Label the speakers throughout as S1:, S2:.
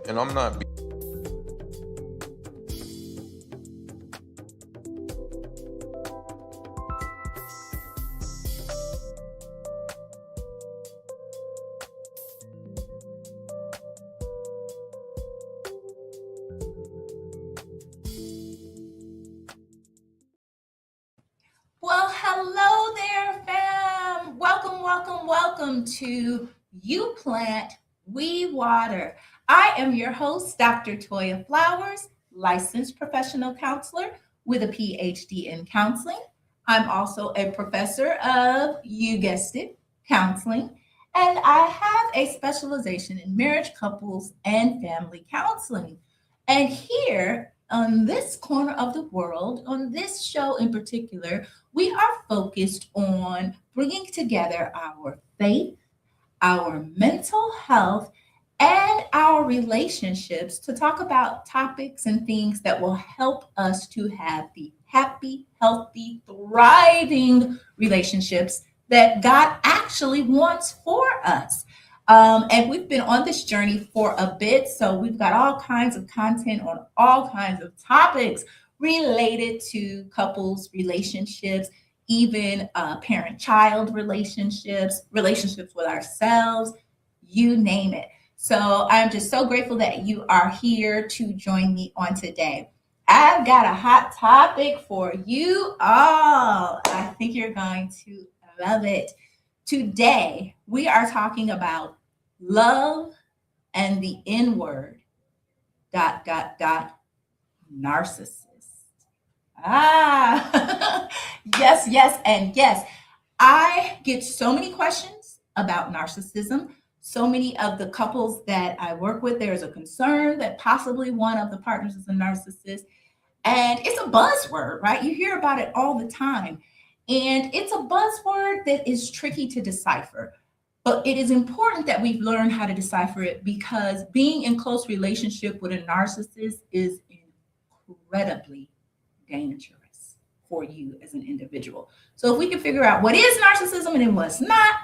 S1: And I'm not.
S2: Well, hello there, fam. Welcome, welcome, welcome to You Plant, We Water. I am your host, Dr. Toya Flowers, licensed professional counselor with a PhD in counseling. I'm also a professor of, you guessed it, counseling, and I have a specialization in marriage, couples, and family counseling. And here on this corner of the world, on this show in particular, we are focused on bringing together our faith, our mental health, and our relationships to talk about topics and things that will help us to have the happy, healthy, thriving relationships that God actually wants for us. And we've been on this journey for a bit, so we've got all kinds of content on all kinds of topics related to couples, relationships, even parent child relationships, relationships with ourselves, you name it. So I'm just so grateful that you are here to join me on today. I've got a hot topic for you all. I think you're going to love it. Today, we are talking about love and the N word, narcissist. Ah, yes, yes, and yes. I get so many questions about narcissism. So many of the couples that I work with, there's a concern that possibly one of the partners is a narcissist. And it's a buzzword, right? You hear about it all the time. And it's a buzzword that is tricky to decipher. But it is important that we learn how to decipher it because being in close relationship with a narcissist is incredibly dangerous for you as an individual. So if we can figure out what is narcissism and what's not,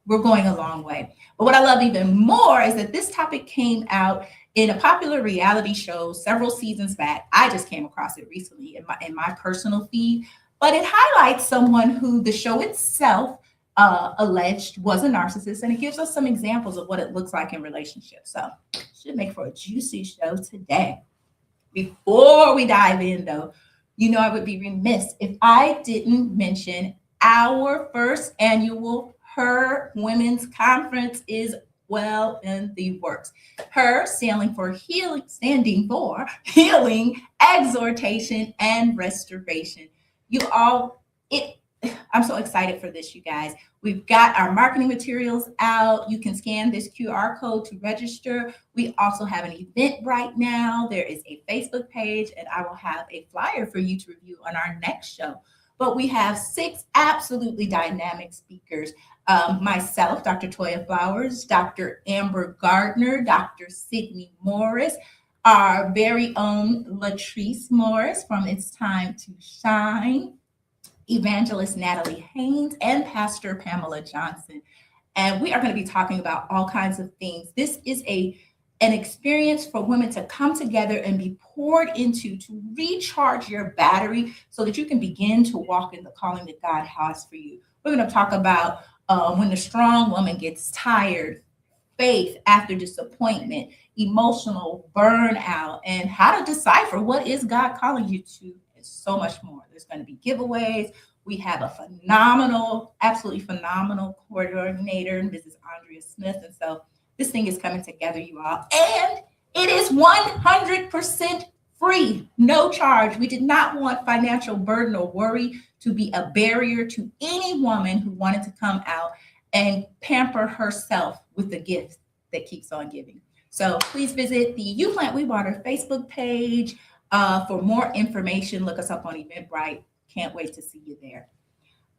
S2: we're going a long way. But what I love even more is that this topic came out in a popular reality show several seasons back. I just came across it recently in my personal feed, but it highlights someone who the show itself alleged was a narcissist, and it gives us some examples of what it looks like in relationships. So should make for a juicy show today. Before we dive in, though, you know I would be remiss if I didn't mention our first annual Her Women's Conference is well in the works. Her standing for healing, exhortation, and restoration. You all, I'm so excited for this, you guys. We've got our marketing materials out. You can scan this QR code to register. We also have an event right now. There is a Facebook page, and I will have a flyer for you to review on our next show. But we have 6 absolutely dynamic speakers. Myself, Dr. Toya Flowers, Dr. Amber Gardner, Dr. Sydney Morris, our very own Latrice Morris from It's Time to Shine, Evangelist Natalie Haynes, and Pastor Pamela Johnson. And we are going to be talking about all kinds of things. This is an experience for women to come together and be poured into to recharge your battery so that you can begin to walk in the calling that God has for you. We're going to talk about when the strong woman gets tired, faith after disappointment, emotional burnout, and how to decipher what is God calling you to, and so much more. There's going to be giveaways. We have a phenomenal, absolutely phenomenal coordinator, Mrs. Andrea Smith. And so this thing is coming together, you all. And it is 100% free, no charge. We did not want financial burden or worry to be a barrier to any woman who wanted to come out and pamper herself with the gift that keeps on giving. So please visit the You Plant We Water Facebook page for more information. Look us up on Eventbrite. Can't wait to see you there.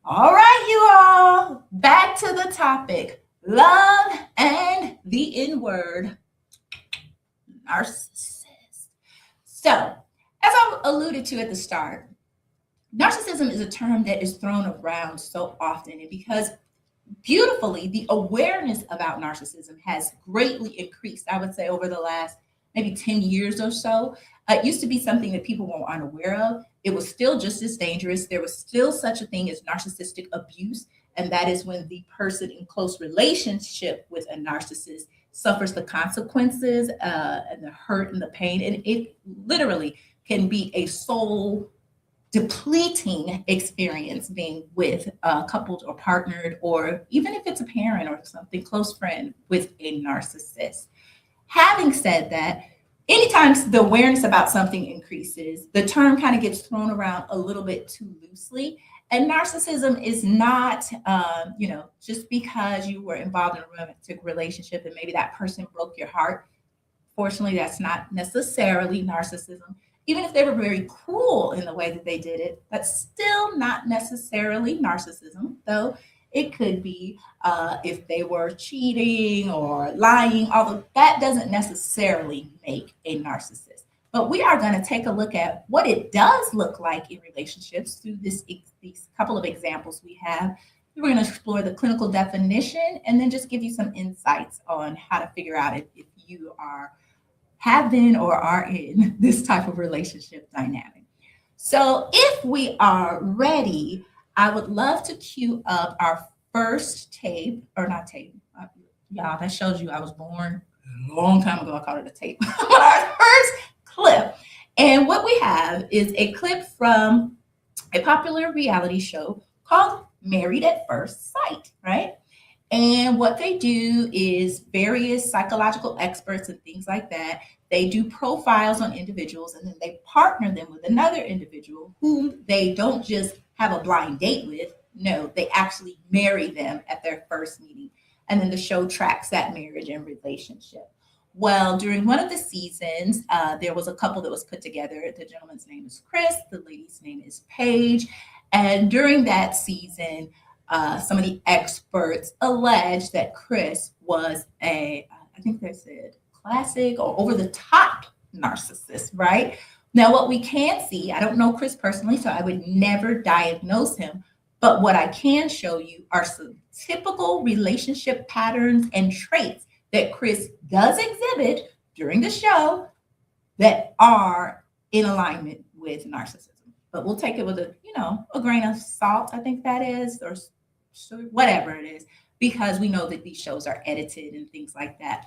S2: All right, you all, back to the topic. Love and the N-word, narcissist. So, as I alluded to at the start, narcissism is a term that is thrown around so often, and because beautifully, the awareness about narcissism has greatly increased, I would say, over the last maybe 10 years or so. It used to be something that people were unaware of. It was still just as dangerous. There was still such a thing as narcissistic abuse, and that is when the person in close relationship with a narcissist suffers the consequences and the hurt and the pain. And it literally can be a soul depleting experience being with coupled or partnered, or even if it's a parent or something, close friend with a narcissist. Having said that, anytime the awareness about something increases, the term kind of gets thrown around a little bit too loosely. And narcissism is not, just because you were involved in a romantic relationship and maybe that person broke your heart. Fortunately, that's not necessarily narcissism. Even if they were very cruel in the way that they did it, that's still not necessarily narcissism, though it could be if they were cheating or lying, although that doesn't necessarily make a narcissist. But we are going to take a look at what it does look like in relationships through these couple of examples we have. We're going to explore the clinical definition and then just give you some insights on how to figure out if you have been or are in this type of relationship dynamic. So if we are ready, I would love to cue up our first tape, or not tape. Y'all, that shows you I was born a long time ago. I called it a tape. Our first clip. And what we have is a clip from a popular reality show called Married at First Sight, right? And what they do is various psychological experts and things like that. They do profiles on individuals and then they partner them with another individual whom they don't just have a blind date with. No, they actually marry them at their first meeting. And then the show tracks that marriage and relationship. Well, during one of the seasons, there was a couple that was put together. The gentleman's name is Chris. The lady's name is Paige. And during that season, some of the experts alleged that Chris was I think they said, classic or over-the-top narcissist, right? Now, what we can see, I don't know Chris personally, so I would never diagnose him, but what I can show you are some typical relationship patterns and traits that Chris does exhibit during the show that are in alignment with narcissism. But we'll take it with a grain of salt, I think that is, or whatever it is, because we know that these shows are edited and things like that.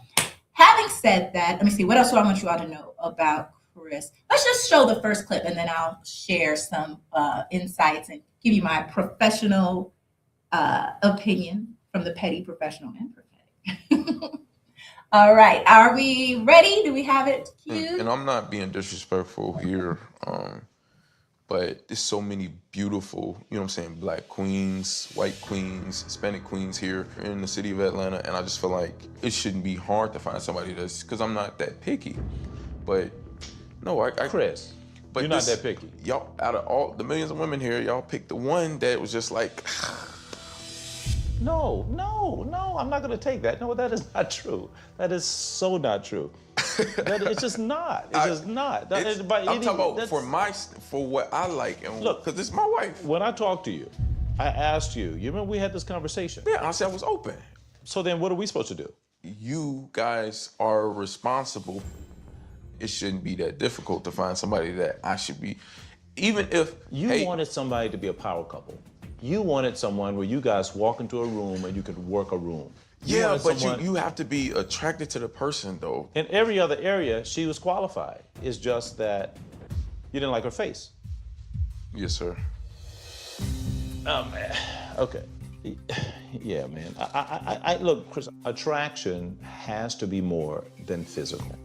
S2: Having said that, let me see, what else do I want you all to know about Chris? Let's just show the first clip and then I'll share some insights and give you my professional opinion from the petty professional and prophetic. All right, are we ready? Do we have it queued?
S1: And I'm not being disrespectful here, but there's so many beautiful, Black queens, white queens, Hispanic queens here in the city of Atlanta, and I just feel like it shouldn't be hard to find somebody that's, because I'm not that picky. But no,
S3: Chris,
S1: but
S3: you're not that picky.
S1: Y'all, out of all the millions of women here, y'all picked the one that was just like,
S3: No, I'm not gonna take that. No, that is not true. That is so not true. It's just not. It's just not.
S1: I'm talking about for what I like, and
S3: look,
S1: because it's my wife.
S3: When I talked to you, I asked you. You remember we had this conversation?
S1: Yeah, I said I was open.
S3: So then, what are we supposed to do?
S1: You guys are responsible. It shouldn't be that difficult to find somebody that I should be, even if
S3: you wanted somebody to be a power couple. You wanted someone where you guys walk into a room and you could work a room.
S1: Yeah, but you have to be attracted to the person, though.
S3: In every other area, she was qualified. It's just that you didn't like her face.
S1: Yes, sir.
S3: Oh, man. Okay. Yeah, man. I look, Chris, attraction has to be more than physical.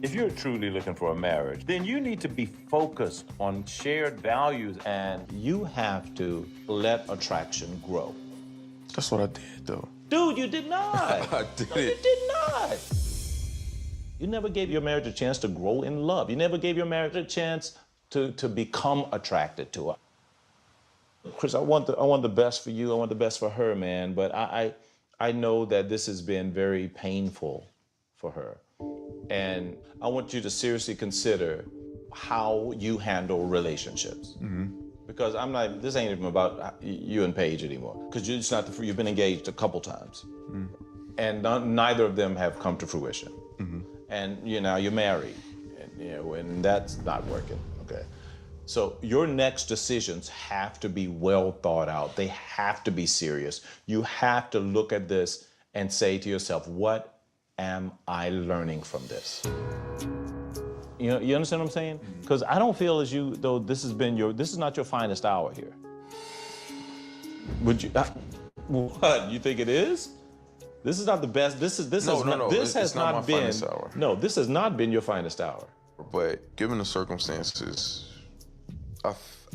S3: If you're truly looking for a marriage, then you need to be focused on shared values and you have to let attraction grow.
S1: That's what I did, though.
S3: Dude, you did not.
S1: I did
S3: No, you did not. You never gave your marriage a chance to grow in love. You never gave your marriage a chance to become attracted to her. Chris, I want the best for you. I want the best for her, man. But I know that this has been very painful for her. And I want you to seriously consider how you handle relationships. Because this ain't even about you and Paige anymore. Because you've been engaged a couple times. And neither of them have come to fruition. And now you're married, and that's not working, okay? So your next decisions have to be well thought out. They have to be serious. You have to look at this and say to yourself, what am I learning from this? You understand what I'm saying? Because I don't feel as you though this is not your finest hour here. Would you? What you think it is? This is not the best. This has not been
S1: finest hour.
S3: No, this has not been your finest hour.
S1: But given the circumstances,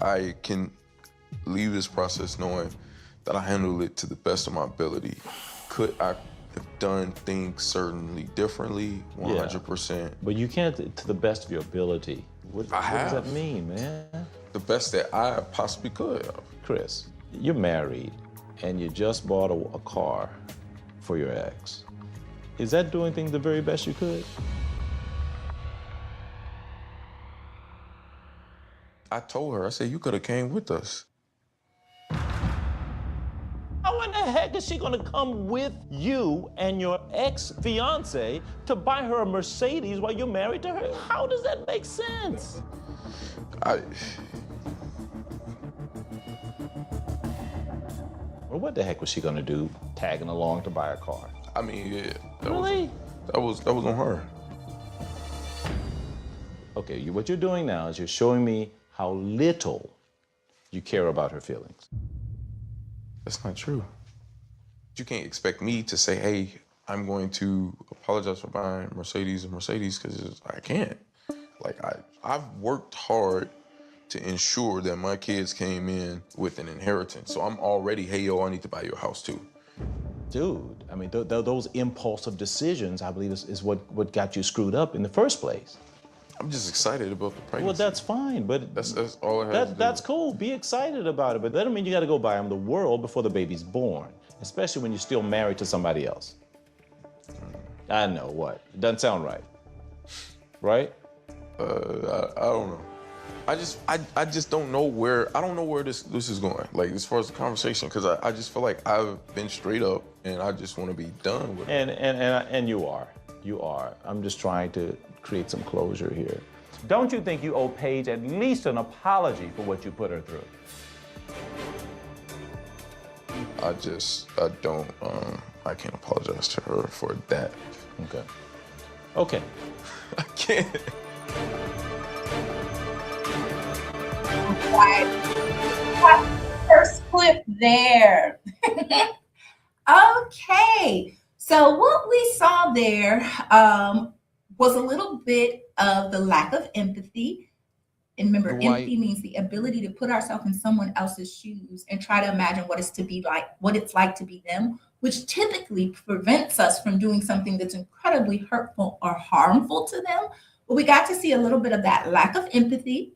S1: I can leave this process knowing that I handled it to the best of my ability. Could I have done things certainly differently? 100%.
S3: But you can't to the best of your ability. What does that mean, man?
S1: The best that I possibly could have.
S3: Chris, you're married and you just bought a car for your ex. Is that doing things the very best you could?
S1: I told her, I said, you could have came with us.
S3: How in the heck is she gonna come with you and your ex-fiance to buy her a Mercedes while you're married to her? How does that make sense? Well, what the heck was she gonna do tagging along to buy a car?
S1: I mean, yeah. That was on her.
S3: Okay, what you're doing now is you're showing me how little you care about her feelings.
S1: That's not true. You can't expect me to say, hey, I'm going to apologize for buying Mercedes, because I can't. Like, I've worked hard to ensure that my kids came in with an inheritance. So I'm already, hey, yo, I need to buy you a house too.
S3: Dude, I mean, those impulsive decisions, I believe, is what got you screwed up in the first place.
S1: I'm just excited about the pregnancy.
S3: Well, that's fine, but
S1: that's all I have to do.
S3: That's cool. Be excited about it, but that don't mean you got to go buy them the world before the baby's born, especially when you're still married to somebody else. I know what. It doesn't sound right. Right?
S1: I don't know. I just don't know where this is going. Like, as far as the conversation, because I just feel like I've been straight up and I just want to be done with it.
S3: And you are. I'm just trying to create some closure here. Don't you think you owe Paige at least an apology for what you put her through?
S1: I can't apologize to her for that.
S3: Okay.
S1: I can't.
S2: First clip there. Okay. So what we saw there was a little bit of the lack of empathy. And remember, empathy means the ability to put ourselves in someone else's shoes and try to imagine what it's like to be them, which typically prevents us from doing something that's incredibly hurtful or harmful to them. But we got to see a little bit of that lack of empathy.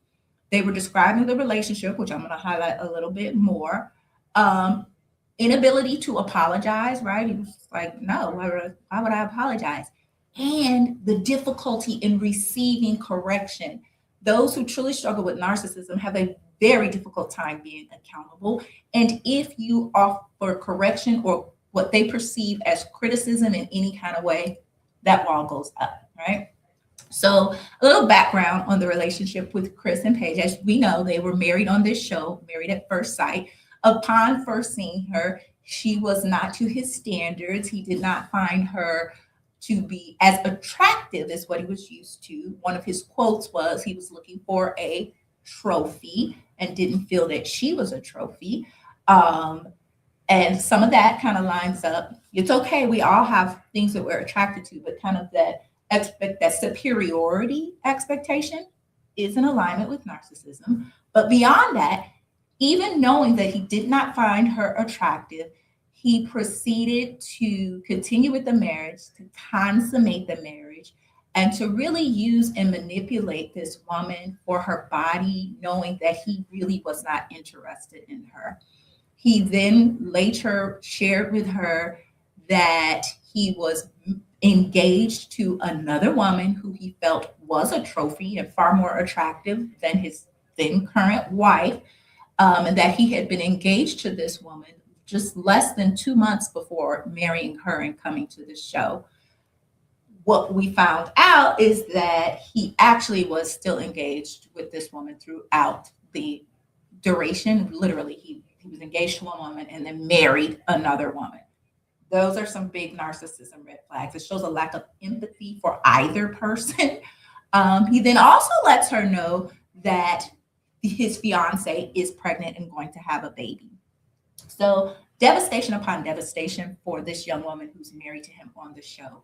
S2: They were describing the relationship, which I'm going to highlight a little bit more. Inability to apologize, right? He was like, no, why would I apologize? And the difficulty in receiving correction. Those who truly struggle with narcissism have a very difficult time being accountable. And if you offer correction or what they perceive as criticism in any kind of way, that wall goes up, right? So a little background on the relationship with Chris and Paige. As we know, they were married on this show, Married at First Sight. Upon first seeing her, she was not to his standards. He did not find her to be as attractive as what he was used to. One of his quotes was he was looking for a trophy and didn't feel that she was a trophy. And some of that kind of lines up. It's okay. We all have things that we're attracted to, but kind of that that superiority expectation is in alignment with narcissism. But beyond that, even knowing that he did not find her attractive, he proceeded to continue with the marriage, to consummate the marriage, and to really use and manipulate this woman for her body, knowing that he really was not interested in her. He then later shared with her that he was engaged to another woman who he felt was a trophy and far more attractive than his then current wife, and that he had been engaged to this woman just less than 2 months before marrying her and coming to the show. What we found out is that he actually was still engaged with this woman throughout the duration. Literally, he was engaged to one woman and then married another woman. Those are some big narcissism red flags. It shows a lack of empathy for either person. He then also lets her know that his fiance is pregnant and going to have a baby. So devastation upon devastation for this young woman who's married to him on the show.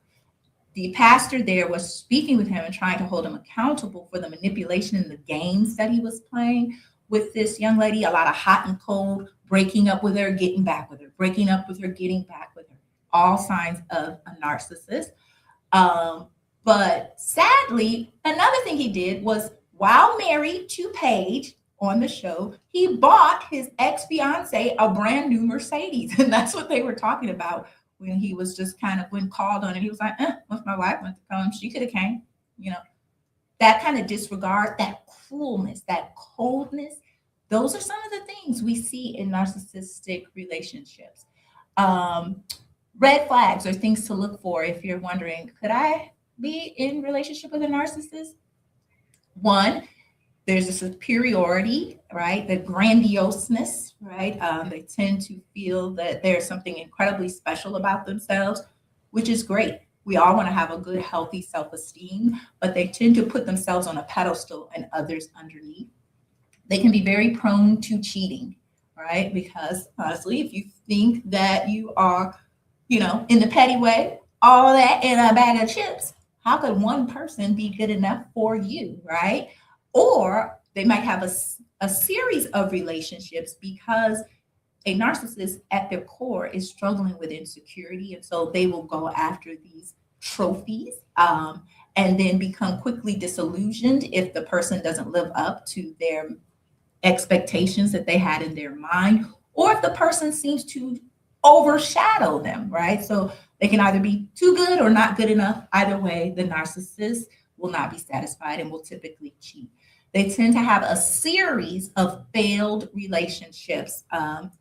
S2: The pastor there was speaking with him and trying to hold him accountable for the manipulation and the games that he was playing with this young lady. A lot of hot and cold, breaking up with her, getting back with her, breaking up with her, getting back with her. All signs of a narcissist. But sadly, another thing he did was, while married to Paige on the show, he bought his ex-fiance a brand new Mercedes. And that's what they were talking about when he was just kind of, when called on it, he was like, if my wife wants to come, she could have came. You know, that kind of disregard, that cruelness, that coldness, those are some of the things we see in narcissistic relationships. Red flags are things to look for if you're wondering, could I be in relationship with a narcissist? One, there's a superiority, right? The grandioseness, right? They tend to feel that there's something incredibly special about themselves, which is great. We all want to have a good, healthy self-esteem, but they tend to put themselves on a pedestal and others underneath. They can be very prone to cheating, right? Because honestly, if you think that you are, in the petty way, all that in a bag of chips, how could one person be good enough for you, right? Or they might have a series of relationships because a narcissist at their core is struggling with insecurity. And so they will go after these trophies and then become quickly disillusioned if the person doesn't live up to their expectations that they had in their mind, or if the person seems to overshadow them, right? So they can either be too good or not good enough. Either way, the narcissist will not be satisfied and will typically cheat. They tend to have a series of failed relationships.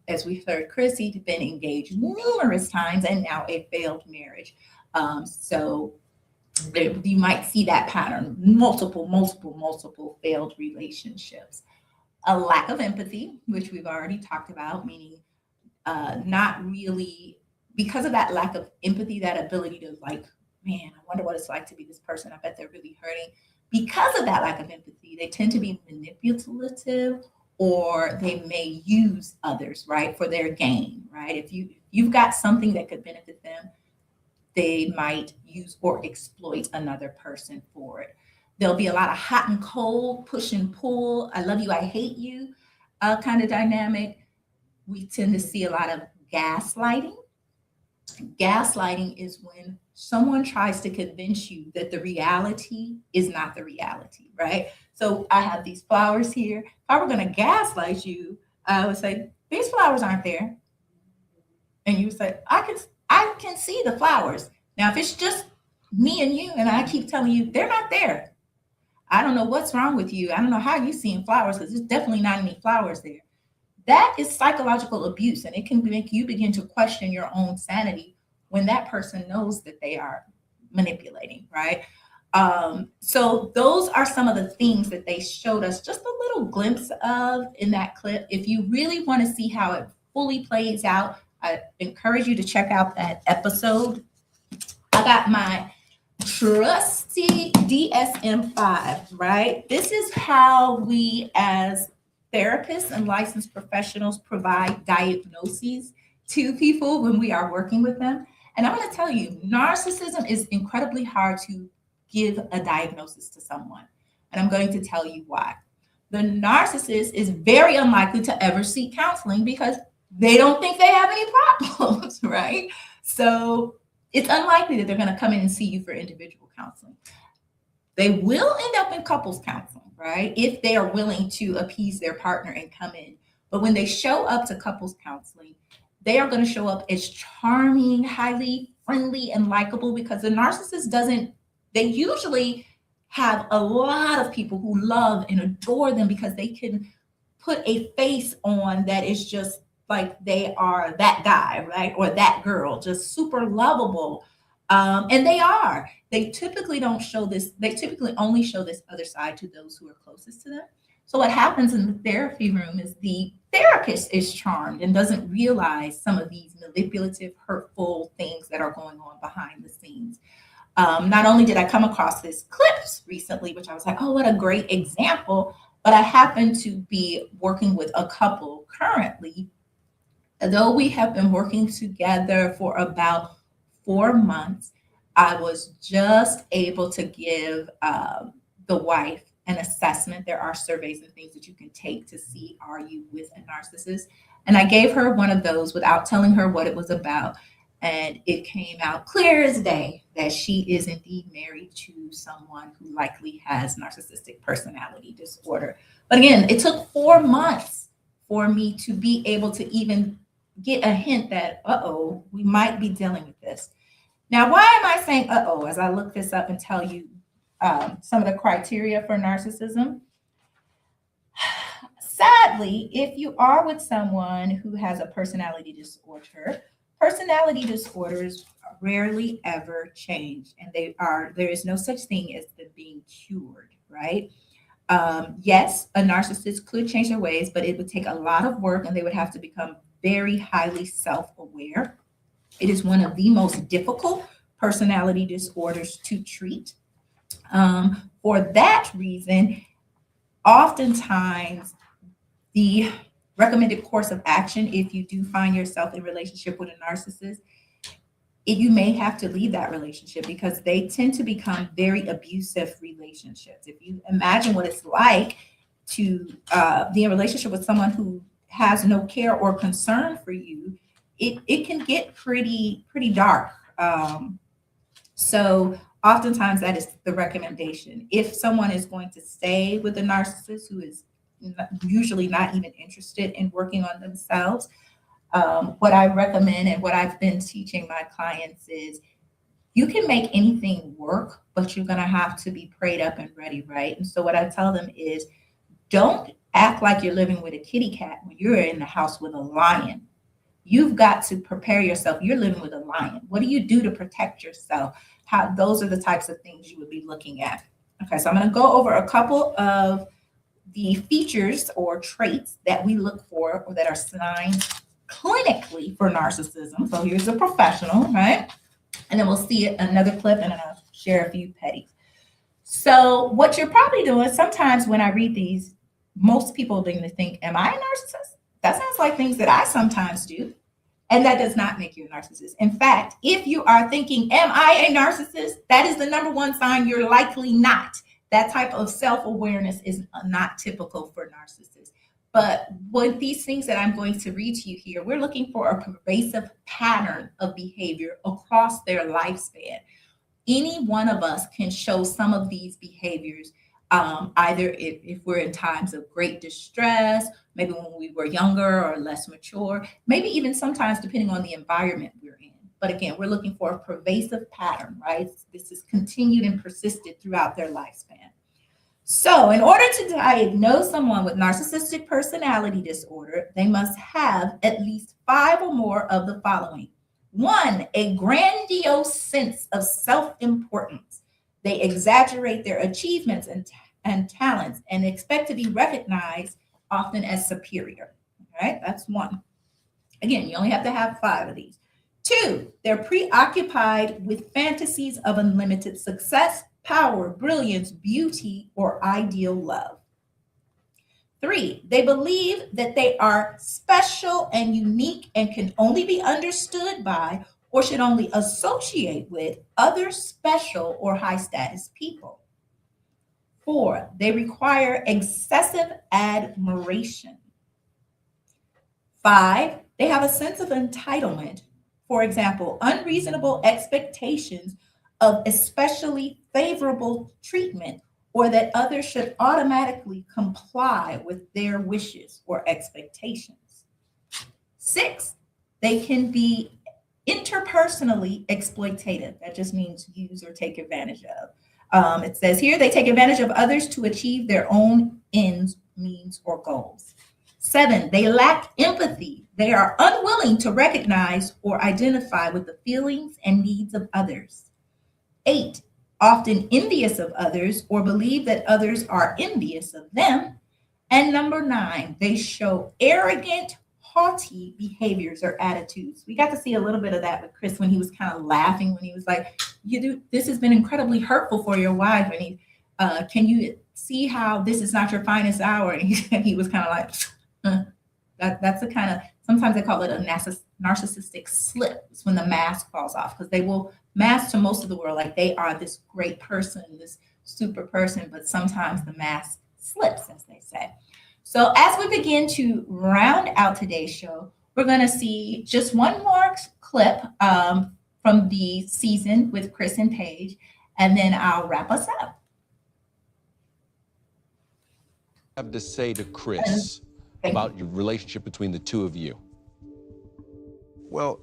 S2: As we heard, Chrissy had been engaged numerous times and now a failed marriage. So you might see that pattern, multiple failed relationships. A lack of empathy, which we've already talked about, meaning not really, because of that lack of empathy, that ability to like, man, I wonder what it's like to be this person. I bet they're really hurting. Because of that lack of empathy, they tend to be manipulative, or they may use others, right, for their gain, right? If you've got something that could benefit them, they might use or exploit another person for it. There'll be a lot of hot and cold, push and pull, I love you, I hate you kind of dynamic. We tend to see a lot of gaslighting. Gaslighting is when someone tries to convince you that the reality is not the reality, right? So I have these flowers here. If I were going to gaslight you, I would say, these flowers aren't there. And you would say, I can see the flowers. Now, if it's just me and you, and I keep telling you, they're not there, I don't know what's wrong with you. I don't know how you're seeing flowers, because there's definitely not any flowers there. That is psychological abuse, and it can make you begin to question your own sanity when that person knows that they are manipulating, right? So those are some of the things that they showed us just a little glimpse of in that clip. If you really want to see how it fully plays out, I encourage you to check out that episode. I got my trusty DSM-5, right? This is how we as therapists and licensed professionals provide diagnoses to people when we are working with them. And I'm going to tell you, narcissism is incredibly hard to give a diagnosis to someone. And I'm going to tell you why. The narcissist is very unlikely to ever seek counseling because they don't think they have any problems, right? So it's unlikely that they're going to come in and see you for individual counseling. They will end up in couples counseling, right? If they are willing to appease their partner and come in. But when they show up to couples counseling, they are going to show up as charming, highly friendly, and likable because the narcissist they usually have a lot of people who love and adore them because they can put a face on that is just like they are that guy, right? Or that girl, just super lovable. And they are. They typically don't show this. They typically only show this other side to those who are closest to them. So what happens in the therapy room is the therapist is charmed and doesn't realize some of these manipulative, hurtful things that are going on behind the scenes. Not only did I come across this clips recently, which I was like, oh, what a great example, but I happen to be working with a couple currently. Though we have been working together for about 4 months, I was just able to give the wife an assessment. There are surveys and things that you can take to see, are you with a narcissist? And I gave her one of those without telling her what it was about. And it came out clear as day that she is indeed married to someone who likely has narcissistic personality disorder. But again, it took 4 months for me to be able to even get a hint that, we might be dealing with this. Now, why am I saying as I look this up and tell you some of the criteria for narcissism? Sadly, if you are with someone who has a personality disorder, personality disorders rarely ever change, and there is no such thing as them being cured, right? Yes, a narcissist could change their ways, but it would take a lot of work and they would have to become very highly self-aware. It is one of the most difficult personality disorders to treat. For that reason, oftentimes the recommended course of action, if you do find yourself in relationship with a narcissist, you may have to leave that relationship because they tend to become very abusive relationships. If you imagine what it's like to be in a relationship with someone who has no care or concern for you, it can get pretty dark. So oftentimes that is the recommendation. If someone is going to stay with a narcissist who is usually not even interested in working on themselves, what I recommend and what I've been teaching my clients is you can make anything work, but you're going to have to be prayed up and ready, right? And so what I tell them is don't act like you're living with a kitty cat when you're in the house with a lion. You've got to prepare yourself. You're living with a lion. What do you do to protect yourself? Those are the types of things you would be looking at. Okay, so I'm going to go over a couple of the features or traits that we look for or that are assigned clinically for narcissism. So here's a professional, right? And then we'll see another clip and then I'll share a few petties. So what you're probably doing, sometimes when I read these, most people are going to think, am I a narcissist? That sounds like things that I sometimes do. And that does not make you a narcissist. In fact, if you are thinking, am I a narcissist? That is the number one sign you're likely not. That type of self-awareness is not typical for narcissists. But with these things that I'm going to read to you here, we're looking for a pervasive pattern of behavior across their lifespan. Any one of us can show some of these behaviors, either if we're in times of great distress, maybe when we were younger or less mature, maybe even sometimes depending on the environment we're in. But again, we're looking for a pervasive pattern, right? This is continued and persisted throughout their lifespan. So in order to diagnose someone with narcissistic personality disorder, they must have at least 5 or more of the following. 1, a grandiose sense of self-importance. They exaggerate their achievements and talents and expect to be recognized often as superior. All right, that's 1. Again, you only have to have 5 of these. 2, they're preoccupied with fantasies of unlimited success, power, brilliance, beauty, or ideal love. 3, they believe that they are special and unique and can only be understood by or should only associate with other special or high status people. 4, they require excessive admiration. 5, they have a sense of entitlement. For example, unreasonable expectations of especially favorable treatment, or that others should automatically comply with their wishes or expectations. 6, they can be interpersonally exploitative. That just means use or take advantage of. It says here they take advantage of others to achieve their own ends, means, or goals. 7, they lack empathy. They are unwilling to recognize or identify with the feelings and needs of others. 8, often envious of others or believe that others are envious of them. And number 9, they show arrogant, haughty behaviors or attitudes. We got to see a little bit of that with Chris when he was kind of laughing, when he was like, this has been incredibly hurtful for your wife. And he, can you see how this is not your finest hour? And he was kind of like, that's the kind of, sometimes they call it a narcissistic slip. It's when the mask falls off, because they will mask to most of the world like they are this great person, this super person, but sometimes the mask slips, as they say. So as we begin to round out today's show, we're going to see just one more clip from the season with Chris and Paige, and then I'll wrap us up.
S4: I have to say to Chris about your relationship between the two of you?
S5: Well,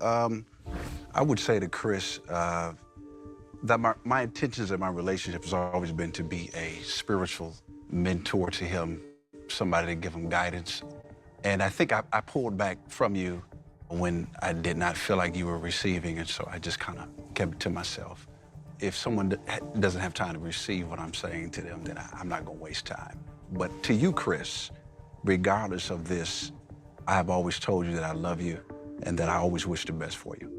S5: I would say to Chris that my intentions in my relationship has always been to be a spiritual mentor to him, somebody to give him guidance. And I think I pulled back from you when I did not feel like you were receiving, and so I just kind of kept it to myself. If someone doesn't have time to receive what I'm saying to them, then I'm not going to waste time. But to you, Chris, regardless of this, I have always told you that I love you and that I always wish the best for you.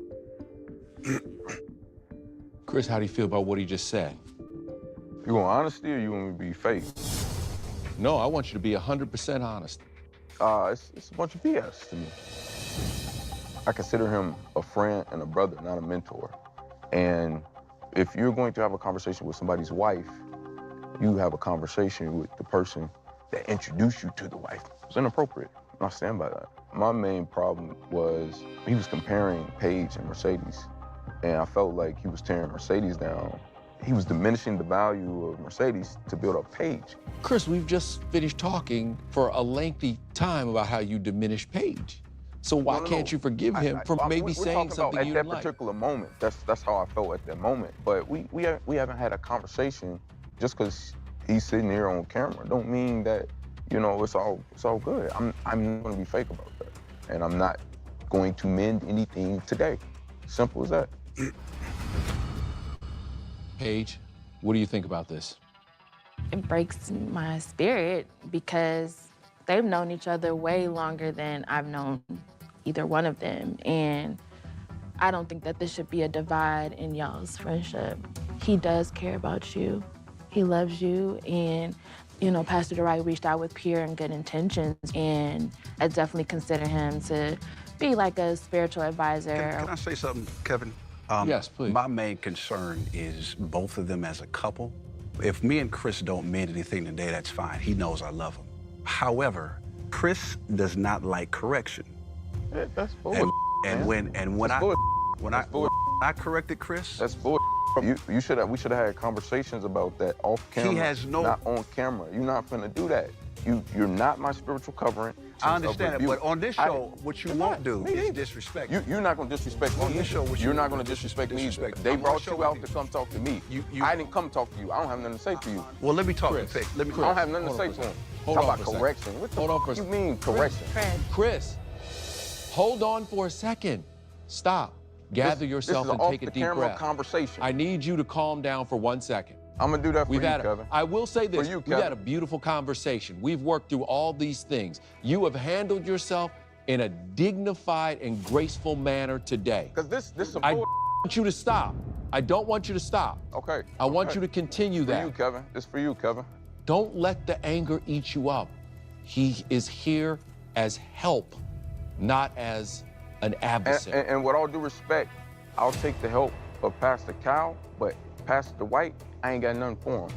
S4: Chris, how do you feel about what he just said?
S1: You want honesty or you want me to be fake?
S4: No, I want you to be 100% honest.
S1: It's a bunch of BS to me. I consider him a friend and a brother, not a mentor. And if you're going to have a conversation with somebody's wife, you have a conversation with the person that introduced you to the wife. It's inappropriate. I stand by that. My main problem was he was comparing Paige and Mercedes, and I felt like he was tearing Mercedes down. He was diminishing the value of Mercedes to build up Paige.
S4: Chris, we've just finished talking for a lengthy time about how you diminish Paige. So why can't you forgive him for maybe saying something you didn't like?
S1: At that particular moment, that's how I felt at that moment. But we haven't had a conversation. Just because he's sitting here on camera don't mean that, you know, it's all good. I'm not going to be fake about that. And I'm not going to mend anything today. Simple as that.
S4: Paige, what do you think about this?
S6: It breaks my spirit because they've known each other way longer than I've known either one of them. And I don't think that this should be a divide in y'all's friendship. He does care about you. He loves you. And, you know, Pastor DeWright reached out with pure and good intentions. And I definitely consider him to be like a spiritual advisor.
S5: Can I say something, Kevin?
S4: Yes, please.
S5: My main concern is both of them as a couple. If me and Chris don't mend anything today, that's fine. He knows I love him. However, Chris does not like correction.
S1: Yeah, that's bullshit.
S5: And when I corrected Chris,
S1: that's bullshit. We should have had conversations about that off camera.
S5: He has no.
S1: Not on camera. You're not gonna do that. You're not my spiritual covering.
S5: I understand it, but on this show, what you won't do is disrespect me.
S1: You're not gonna disrespect me.
S5: On this show, what
S1: you're not gonna disrespect me. They brought you out to come talk to me. I didn't come talk to you. I don't have nothing to say to you.
S5: Well, let me talk to
S4: Chris.
S5: Pick. I
S1: don't have nothing to say to him.
S4: Hold
S1: Talk
S4: on
S1: about
S4: for a
S1: correction.
S4: second.
S1: What the
S4: Hold on
S1: fuck
S4: for a
S1: you
S4: second.
S1: mean correction?
S4: Chris, hold on for a second. Stop. Gather yourself and take a deep breath.
S1: Conversation.
S4: I need you to calm down for 1 second.
S1: I'm gonna do that for you, Kevin.
S4: I will say this,
S1: you,
S4: we've had a beautiful conversation. We've worked through all these things. You have handled yourself in a dignified and graceful manner today.
S1: Because this some
S4: I want you to stop. I don't want you to stop.
S1: Okay.
S4: I want you to continue that.
S1: For you, Kevin. It's for you, Kevin.
S4: Don't let the anger eat you up. He is here as help, not as an adversary.
S1: And with all due respect,
S7: I'll take the help of Pastor Cal, but Pastor Dwight, I ain't got nothing for him.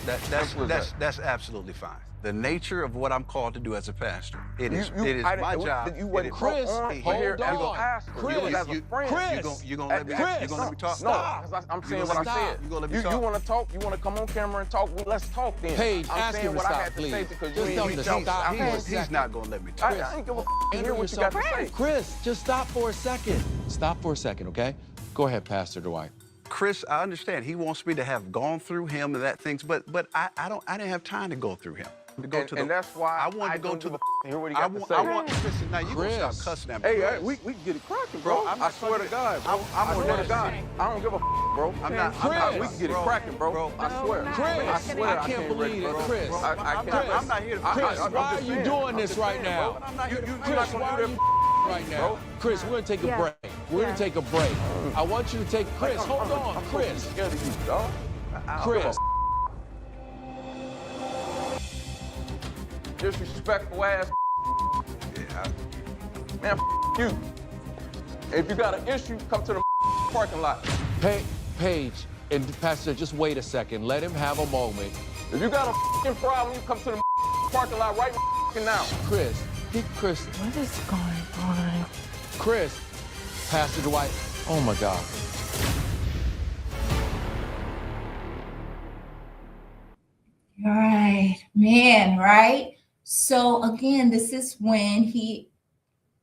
S5: That's absolutely fine. The nature of what I'm called to do as a pastor, it is my job.
S7: You wasn't
S4: Chris,
S7: on
S4: hold
S7: here as a
S4: on.
S7: pastor.
S4: Chris,
S7: you was as a friend.
S4: Chris,
S5: You gonna let me talk?
S4: Stop.
S7: No, I'm saying
S5: You
S7: what I
S5: gonna
S7: said.
S5: You gonna let me talk?
S7: You want to talk? You want to come on camera and talk? Well, let's talk then.
S4: Paige,
S7: I'm
S4: ask
S7: saying
S4: him to
S7: what I
S4: stop,
S7: had to say
S4: please.
S7: because
S4: Just
S7: you
S4: tell
S7: ain't
S4: him to
S7: reached out.
S4: stop for a
S5: He's
S4: second.
S5: not gonna let me talk.
S7: I ain't give a to hear
S4: Handle
S7: what you got to
S4: yourself.
S7: say.
S4: Chris, just stop for a second. Stop for a second, okay? Go ahead, Pastor Dwight.
S5: Chris, I understand he wants me to have gone through him and that things, but I didn't have time to go through him.
S7: And that's why
S5: I wanted to go
S7: don't
S5: to
S7: give
S5: the.
S7: a hear what he
S5: I
S7: got to say.
S5: want listen, now you gonna stop
S4: Chris.
S5: cussing at me.
S7: Hey,
S5: Chris.
S7: we can get it cracking,
S5: Bro,
S7: bro.
S5: I'm
S7: I
S5: not
S7: swear to
S5: gonna-
S7: God, bro.
S5: I'm
S7: I swear to
S5: gonna-
S7: God. I don't give a bro.
S5: I'm not.
S7: We can get it
S5: bro,
S7: cracking, bro. I swear.
S4: Chris,
S7: I swear
S4: I can't believe it. Chris,
S5: Bro,
S7: I
S5: I'm
S7: can't.
S5: not- I'm not here to.
S4: Chris,
S7: I'm
S4: why are
S7: just
S4: you
S7: saying.
S4: doing
S7: I'm
S4: this
S7: just
S4: right
S7: saying,
S4: now?
S7: bro.
S5: I'm not here to.
S7: You're
S4: Chris,
S7: not
S4: why
S7: gonna
S4: are
S7: do
S4: you
S7: that,
S4: right now?
S7: bro.
S4: Chris, we're gonna take a
S6: Yeah.
S4: break. We're gonna take a break. I want you to take Chris. Hold on,
S7: I'm
S4: Chris.
S7: scared of you, dog.
S4: Chris.
S7: Disrespectful ass. Man, you. If you got an issue, come to the parking lot.
S4: Paige and Pastor, just wait a second. Let him have a moment.
S7: If you got a problem, you come to the parking lot right now.
S4: Chris, Chris,
S6: What is going on?
S4: Chris, Pastor Dwight. Oh my God.
S2: Right, man, right? So again, this is when he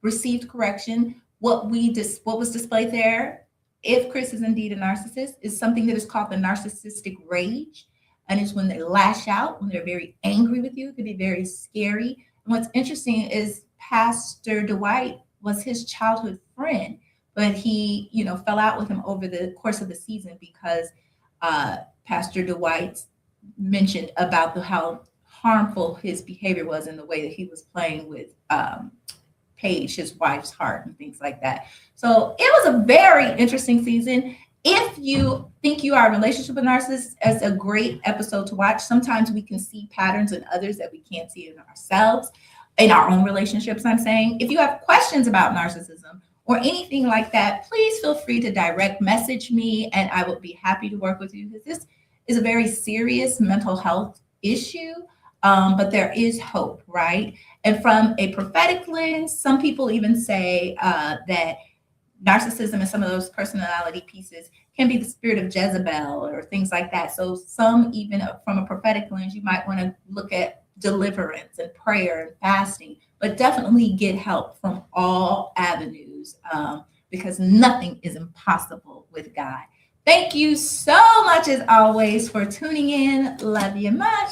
S2: received correction. What was displayed there, if Chris is indeed a narcissist, is something that is called the narcissistic rage. And it's when they lash out, when they're very angry with you. It could be very scary. And what's interesting is Pastor Dwight was his childhood friend, but he, fell out with him over the course of the season because Pastor Dwight mentioned about how harmful his behavior was in the way that he was playing with Paige, his wife's heart, and things like that. So it was a very interesting season. If you think you are in a relationship with a narcissist, it's a great episode to watch. Sometimes we can see patterns in others that we can't see in ourselves, in our own relationships, I'm saying. If you have questions about narcissism or anything like that, please feel free to direct message me, and I would be happy to work with you, because this is a very serious mental health issue, but there is hope, right? And from a prophetic lens, some people even say that narcissism and some of those personality pieces can be the spirit of Jezebel or things like that. So some, even from a prophetic lens, you might want to look at deliverance and prayer and fasting, but definitely get help from all avenues, because nothing is impossible with God. Thank you so much, as always, for tuning in. Love you much.